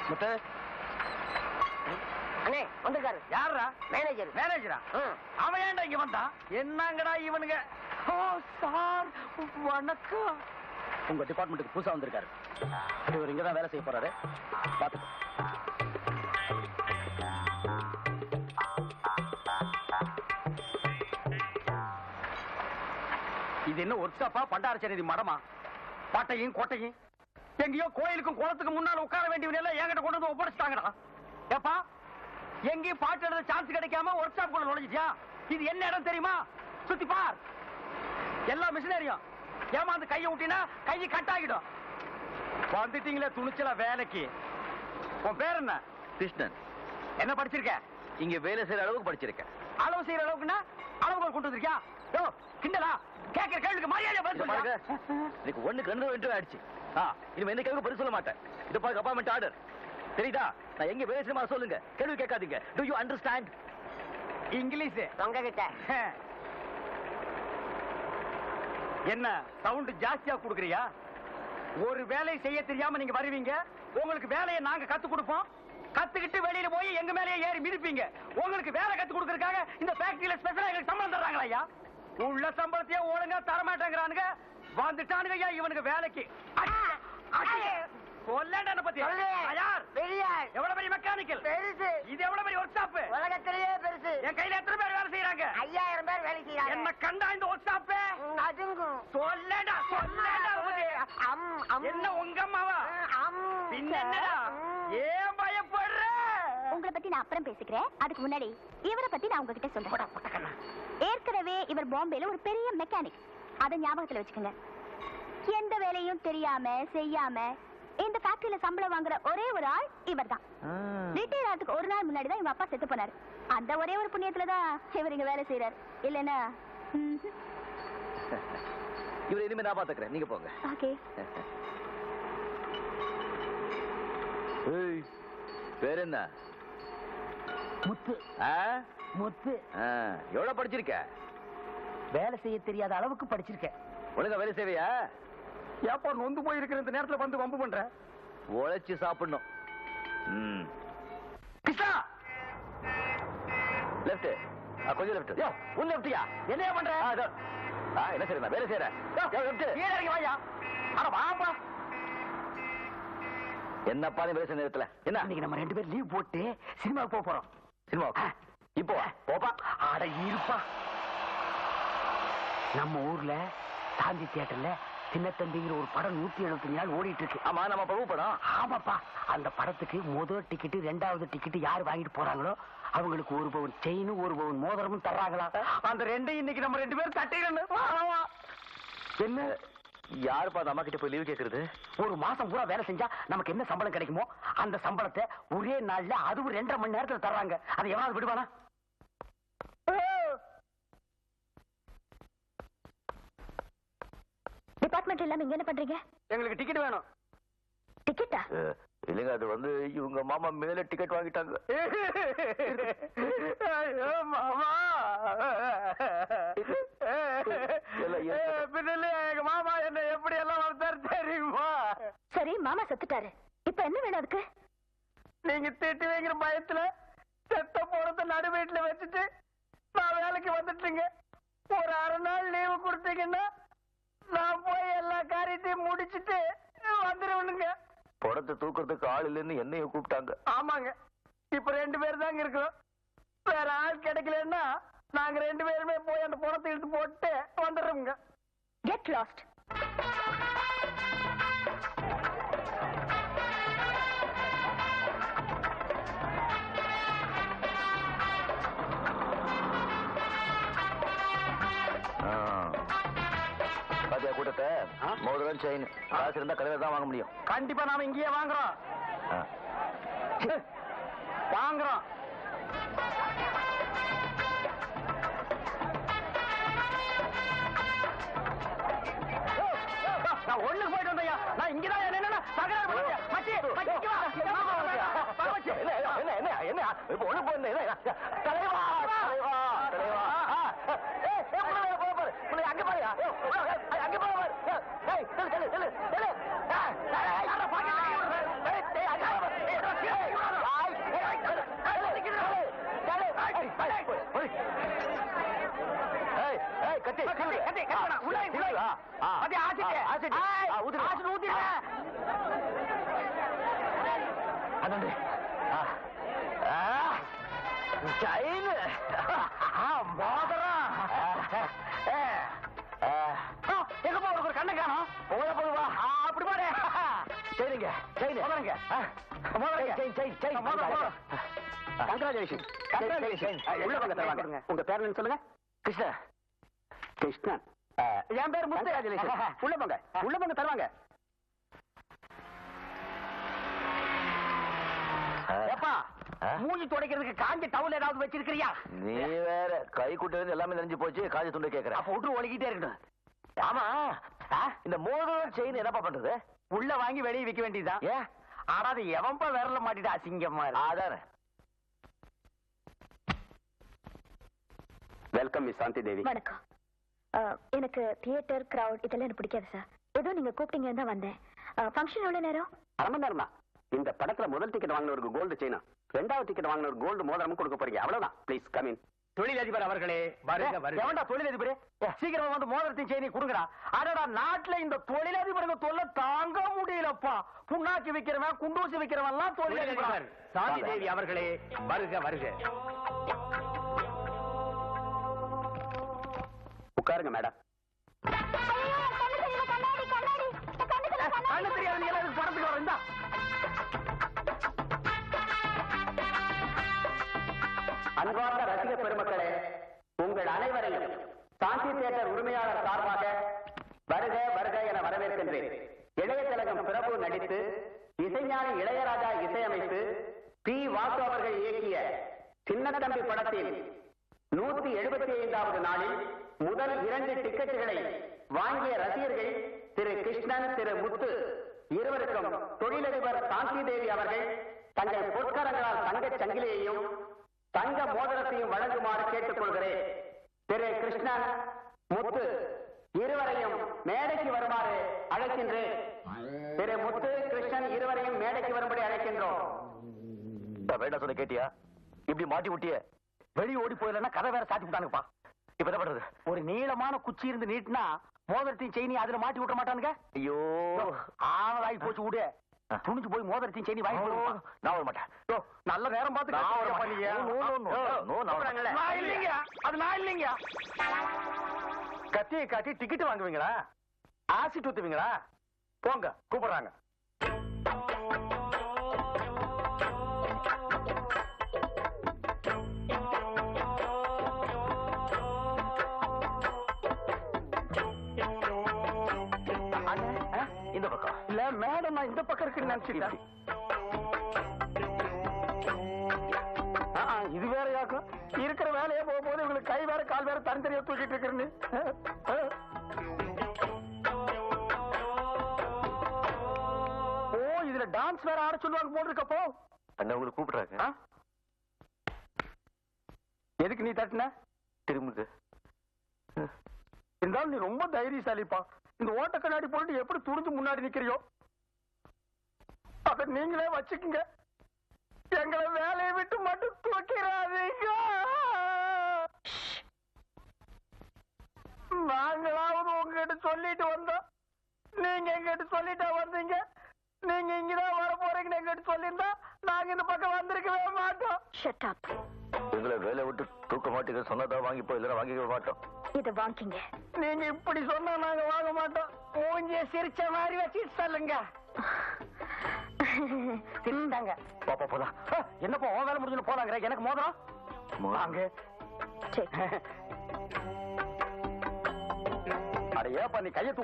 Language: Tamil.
முத்து அண்ணே வந்திருக்காரு. யாரா? மேனேஜர். மேனேஜரா? அவன் ஏன்டா இங்க வந்தான்? என்னங்கடா இவனுங்க? ஓ சார் வணக்கம். உங்க டிபார்ட்மெண்ட்டுக்கு புதுசா வந்திருக்காரு. இவர் இங்கதான் வேலை செய்ய போறாரு. பாத்துக்கோ. இது என்ன ஒர்க் ஷாப்பா பண்டாரச்சேரி மடமா? பாட்டையும் கோட்டையும் எங்கேயோ கோயிலுக்கும் குளத்துக்கு முன்னால உட்கார வேண்டியவங்க எல்லாம் என்கிட்ட கொண்டு வந்து ஒப்படைச்சிட்டாங்கடா. ஏப்பா எங்கேயும் பாட்டு எழுத சான்ஸ் கிடைக்காம ஒர்க் ஷாப் குள்ள நுழைஞ்சிட்டியா? இது என்ன இடம் தெரியுமா? சுத்தி பார். எல்லா மிஷினரியும் ஏமாந்து கையை விட்டினா கையை கட் ஆகிடும். வந்துட்டீங்களே துணிச்சலா வேலைக்கு. உன் பேர் என்ன? கிருஷ்ணன். என்ன படிச்சிருக்க? இங்க வேலை செய்யற அளவுக்கு படிச்சிருக்கேன். அளவு செய்யற அளவுக்குன்னா அளவுக்கு கொண்டு வந்திருக்கியா? யோ கிண்டலா? கேட்கிற கேள்விக்கு மரியாதை பதில் பாருங்க, சொல்லுங்க. எனக்கு 1க்கு 2 இன்டர்வியூ ஆயிடுச்சு. இனிமே எந்த கேள்வி பதில் சொல்ல மாட்டேன். இது பாருங்க அப்பாயின்மெண்ட் ஆர்டர். தெரியுதா? நான் எங்க வேலை செய்யமா சொல்லுங்க. கேள்வி கேட்காதீங்க. To you understand? இங்கிலீஷ் தொங்க கிட்ட என்ன சவுண்ட் ஜாஸ்தியா கொடுக்குறியா? ஒரு வேலையை செய்ய தெரியாம நீங்க வருவீங்க. உங்களுக்கு வேலையை நாங்க கத்து கொடுப்போம். கத்துக்கிட்டு வெளியில போய் எங்க மேலேயே ஏறி மிதிப்பீங்க. உங்களுக்கு வேலை கத்து கொடுக்கறதுக்காக இந்த ஃபேக்டரியில ஸ்பெஷலா எங்களுக்கு சம்பளம் தர்றாங்களா ஐயா? உள்ள சம்பளத்தையே ஒழுங்கா தரமாட்டேங்கிறானுங்க. வந்துட்டானுங்க ஐயா இவனுக்கு வேலைக்கு. கொல்லண்டன பத்தி யார்? பெரியார். எவ்வளவு பெரிய மெக்கானிக்கல்? பெருசு. இது எவ்வளவு பெரிய ஒர்க் ஷாப்? உலகத்திலேயே பெருசு. என் கையில எத்தனை பேர் வேலை செய்யறாங்க? 5000 பேர் வேலை செய்யறாங்க. என்ன கண்டா இந்த ஒர்க் ஷாப் அதுங்கும். சொல்லடா சொல்லடா. என்ன உங்க அம்மாவா? பின்ன என்னடா? ஏன் பயப்படுற? உங்களை பத்தி நான் அப்புறம் பேசிக்கிறேன். அதுக்கு முன்னாடி இவரை பத்தி நான் உங்ககிட்ட சொல்றேன். ஏற்கனவே இவர் பாம்பேல ஒரு பெரிய மெக்கானிக். அதை ஞாபகத்துல வச்சுக்கோங்க. எந்த வேலையும் தெரியாம செய்யாம இந்த ஃபேக்டரியில சம்பளம் வாங்குற ஒரே ஒரு ஆள் இவர் தான். ரிட்டையர் ஆகிறதுக்கு ஒரு நாள் முன்னாடி தான் இவங்க அப்பா செத்து போனாரு. அந்த ஒரே ஒரு புண்ணியத்துலதான் இவர் இங்க வேலை செய்யறாரு. இல்லன்னா இவர் இனிமே நான் பாத்துக்கிறேன். நீங்க போங்க. ஓகே. பேர் என்ன? முத்து. முத்து. எவ்வளவு படிச்சிருக்க? வேலை செய்ய தெரியாத அளவுக்கு படிச்சிருக்கேன். ஒழுங்கா வேலை செய்வியா? ஏப்பா நொந்து போயிருக்கிற இந்த நேரத்துல வந்து வம்பு பண்ற? உழைச்சு சாப்பிடணும். கிருஷ்ணா லெஃப்ட். கொஞ்சம் லெஃப்ட். யோ உன் லெஃப்ட்யா? என்னையா பண்ற? என்ன செய்யறேன்? வேலை செய்யறேன். கீழே இறங்கி வாயா. அட வாப்பா. என்னப்பா நீ வேலை செய்ய நேரத்துல என்ன? இன்னைக்கு நம்ம 2 பேரும் லீவ் போட்டு சினிமாவுக்கு போக போறோம். சினிமாவுக்கு? இப்போ போப்பா. அட இருப்பா. நம்ம ஊர்ல காந்தி தியேட்டர்ல சின்னத்தம்பிங்கிற ஒரு படம் 175 நாள் ஓடிட்டு இருக்கு. ஆமா நம்ம பிரபு படம். ஆமாப்பா. அந்த படத்துக்கு முதல் டிக்கெட் 2வது டிக்கெட் யார் வாங்கிட்டு போறாங்களோ அவங்களுக்கு 1 பவுன் செயினும் 1 பவுன் மோதிரமும் தர்றாங்களா? அந்த 2 இன்னைக்கு நம்ம 2 பேரும் தட்டிடணும். என்ன யாருப்பா அந்த அம்மா கிட்ட போய் லீவ் கேக்குறது? ஒரு மாசம் பூரா வேலை செஞ்சா நமக்கு என்ன சம்பளம் கிடைக்குமோ அந்த சம்பளத்தை ஒரே நாள்ல அதுவும் 2.5 மணி நேரத்துல தர்றாங்க. அதை எவனாவது விடுவானா? டிபார்ட்மெண்ட் இல்லாம இங்க என்ன பண்றீங்க? எங்களுக்கு டிக்கெட் வேணும். டிக்கெட்டா? இல்லைங்க, அது வந்து இவங்க மாமா மேல டிக்கெட் வாங்கிட்டாங்க. மாமா பின்னலே எங்க மாமா என்ன எப்படி எல்லாம் வளர்த்தாரு தெரியுமா? சரி, மாமா செத்துட்டாரு. இப்ப என்ன வேணும் அதுக்கு? நீங்க திட்டு வைக்கிற பயத்துல செத்த போறத நடு வீட்டுல வச்சுட்டு நான் வேலைக்கு வந்துட்டுங்க. ஒரு 1/2 நாள் லீவு கொடுத்தீங்கன்னா நான் போய் எல்லா காரியத்தையும் முடிச்சிட்டு வந்துருவனுங்க. படத்தை தூக்குறதுக்கு ஆள் இல்லைன்னு என்னையும் கூப்பிட்டாங்க. ஆமாங்க, இப்ப 2 பேர் தாங்க இருக்கிறோம். வேற ஆள் கிடைக்கலன்னா நாங்க 2 பேருமே போய் அந்த படத்தை இழுத்து போட்டு வந்துடுறோங்க. Get lost. கூட்டத்தை மோதிரம் செயின் காசு இருந்தா கடையில தான் வாங்க முடியும். கண்டிப்பா நாம இங்கேயே வாங்குறோம். வாங்குறோம். நான் ஒண்ணுக்கு போயிட்டு வந்தையா. நான் இங்கதான் என்ன தகராறு பண்ண மச்சி என்ன என்ன இப்ப ஒண்ணு போயிருந்தேன். தலைவா தலைவா தலைவா அங்க பாருயா, அங்க பாரு. கத்தி, கத்தி, கத்தி, உள்ள வை, உள்ள வை. கத்தி, ஆசிட்டு. ஆசிட்டு. ஆய், ஊத்துங்க. ஆசிட்டு ஊத்திடுங்க. அண்ணே. செயின். மோதிரம். எங்கப்பா உனக்கு ஒரு கண்ணை காணோம்? போதுவா அப்படி பாரு. சரிங்க செயின் மோதிரங்க. செயின் செயின் செயின் மோதிரம். கங்க்ராச்சுலேஷன் கங்க்ராச்சுலேஷன் உள்ள வாங்க, தருவாங்க. உங்க பேர் என்ன சொல்லுங்க? கிருஷ்ணா கிருஷ்ணன். என் பேர் முத்து. உள்ள போங்க, உள்ள போங்க, தருவாங்க. ஏப்பா, மூஞ்சி துடைக்கிறதுக்கு காஞ்ச டவுல் ஏதாவது வச்சிருக்கிறியா? நீ வேற கை குட்டு எல்லாமே நெஞ்சு போச்சு காஜ துண்டு கேக்குற அப்ப விட்டு ஒழுகிட்டே இருக்கட்டும். ஆமா இந்த மோதிரம் செயின் என்னப்பா பண்றது? உள்ள வாங்கி வெளியே விற்க வேண்டியதுதான். ஏன் ஆனா அது எவன்பா விரல மாட்டிட்டு அசிங்கமா இருக்கு. அதானே. வெல்கம் மிஸ் சாந்தி தேவி. வணக்கம். எனக்கு தியேட்டர் கிரவுட் இதெல்லாம் எனக்கு பிடிக்காது சார். ஏதோ நீங்க கூப்பிட்டீங்கன்னு தான் வந்தேன். ஃபங்க்ஷன் எவ்வளவு நேரம்? அரை மணி நேரம் தான். இந்த படத்துல முதல் டிக்கெட் வாங்கினவருக்கு கோல்டு செயினும், ரெண்டாவது டிக்கெட் வாங்கினவர் கோல்டு மோதிரமும் கொடுக்க போறீங்க. அவ்வளவுதான். Please come in. தொழிலதிபர் அவர்களே வருக வருக. எவன்டா தொழிலதிபர்? சீக்கிரமா வந்து மோதிரத்தையும் செயினி கொடுங்கடா. அடடா, நாட்டுல இந்த தொழிலதிபருக்கு தொல்லை தாங்க முடியலப்பா. புண்ணாக்கி விக்கிறவன், குண்டூசி விக்கிறவன் எல்லாம் தொழிலதிபர். சாந்தி தேவி அவர்களே வருக வருக. உட்காருங்க மேடம். கண்ணு தெரியாது, நீ எல்லாம் படத்துக்கு வர. இந்தா அன்பார்ந்த ரசிக பெருமக்களே, உங்கள் அனைவரையும் சாந்தி தியேட்டர் உரிமையாளர் சார்பாக வருக வருக என வரவேற்கின்றேன். இளைய திலகம் பிரபு நடித்து இசைஞானி இளையராஜா இசையமைத்து பி வாசு அவர்கள் இயக்கிய சின்னத்தம்பி படத்தில் 175வது நாளில் முதல் 2 டிக்கெட்டுகளை வாங்கிய ரசிகர்கள் திரு கிருஷ்ணன், திரு முத்து இருவருக்கும் தொழிலதிபர் சாந்தி தேவி அவர்கள் தங்கள் பொற்கரங்களால் தங்கச் சங்கிலியையும் தங்க மோதிரத்தையும் வழங்குமாறு கேட்டுக் கொள்கிறேன். திரு கிருஷ்ணன், முத்து இருவரையும் மேடைக்கு வருமாறு அழைக்கின்றேன். திரு முத்து, கிருஷ்ணன் இருவரையும் மேடைக்கு வரும்படி அழைக்கின்றோம். வேண்டாம் சொன்ன கேட்டியா? இப்படி மாட்டி விட்டிய வெளியே ஓடி போயிடலன்னா கதை வேற சாத்தி விட்டானுப்பா. இப்ப என்ன பண்றது? ஒரு நீளமான குச்சி இருந்து நீட்டினா மோதிரத்தையும் செயினி அதுல மாட்டி விட்ட மாட்டானுங்க. ஐயோ ஆவலாகி போச்சு. விடு, துணிஞ்சு போய் மோதிரத்தையும் செயினி வாங்கி போடுவான். நான் வர மாட்டேன். நல்ல நேரம் பார்த்து நான் வர மாட்டேன். நான் இல்லைங்க, அது நான் இல்லைங்க. கத்தியை காட்டி டிக்கெட் வாங்குவீங்களா? ஆசிட் ஊத்துவீங்களா? போங்க, கூப்பிடுறாங்க. இந்த பக்கம் இல்ல மேடம், நான் இந்த பக்கம் இருக்குன்னு நினைச்சிட்டேன். இது வேற யாக்கும் இருக்கிற வேலையே போகும்போது இவங்களுக்கு கை வேற கால் வேற தனித்தனியா தூக்கிட்டு இருக்கிறேன்னு. ஓ, இதுல டான்ஸ் வேற ஆட சொல்லுவாங்க போட்டிருக்கப்போ. அண்ணா உங்களுக்கு கூப்பிடுறாங்க. எதுக்கு நீ தட்டின? திரும்புது. இருந்தாலும் நீ ரொம்ப தைரியசாலிப்பா. இந்த ஓட்ட கண்ணாடி போட்டு எப்படி துணிஞ்சு முன்னாடி நிக்கிறியோ அத நீங்களே வச்சுக்குங்க. எங்களை வேலையை விட்டு மட்டும் தூக்கிறாதீங்க. நாங்களாவது உங்ககிட்ட சொல்லிட்டு வந்தோம், நீங்க எங்கிட்ட சொல்லிட்டா வந்தீங்க. நீங்க இங்கதான் வர போறீங்கன்னு எங்கிட்ட சொல்லியிருந்தா நாங்க இந்த பக்கம் வந்திருக்கவே மாட்டோம். Shut up. எங்களை வேலை விட்டு தூக்க மாட்டீங்க சொன்னதான் வாங்கிப்போம், இல்லைன்னா வாங்கிக்க மாட்டோம். இத வாங்கிங்க. நீங்க இப்படி சொன்னா நாங்க வாங்க மாட்டோம். மூஞ்சிய சிரிச்ச மாதிரி வச்சு சொல்லுங்க. சிரிச்சாங்க. பாப்பா போலாம். என்னப்பா உன் வேலை முடிஞ்சு போலாங்க. எனக்கு மோதிரம் வாங்க. சரி. அட ஏப்பா நீ கையை தூக்குற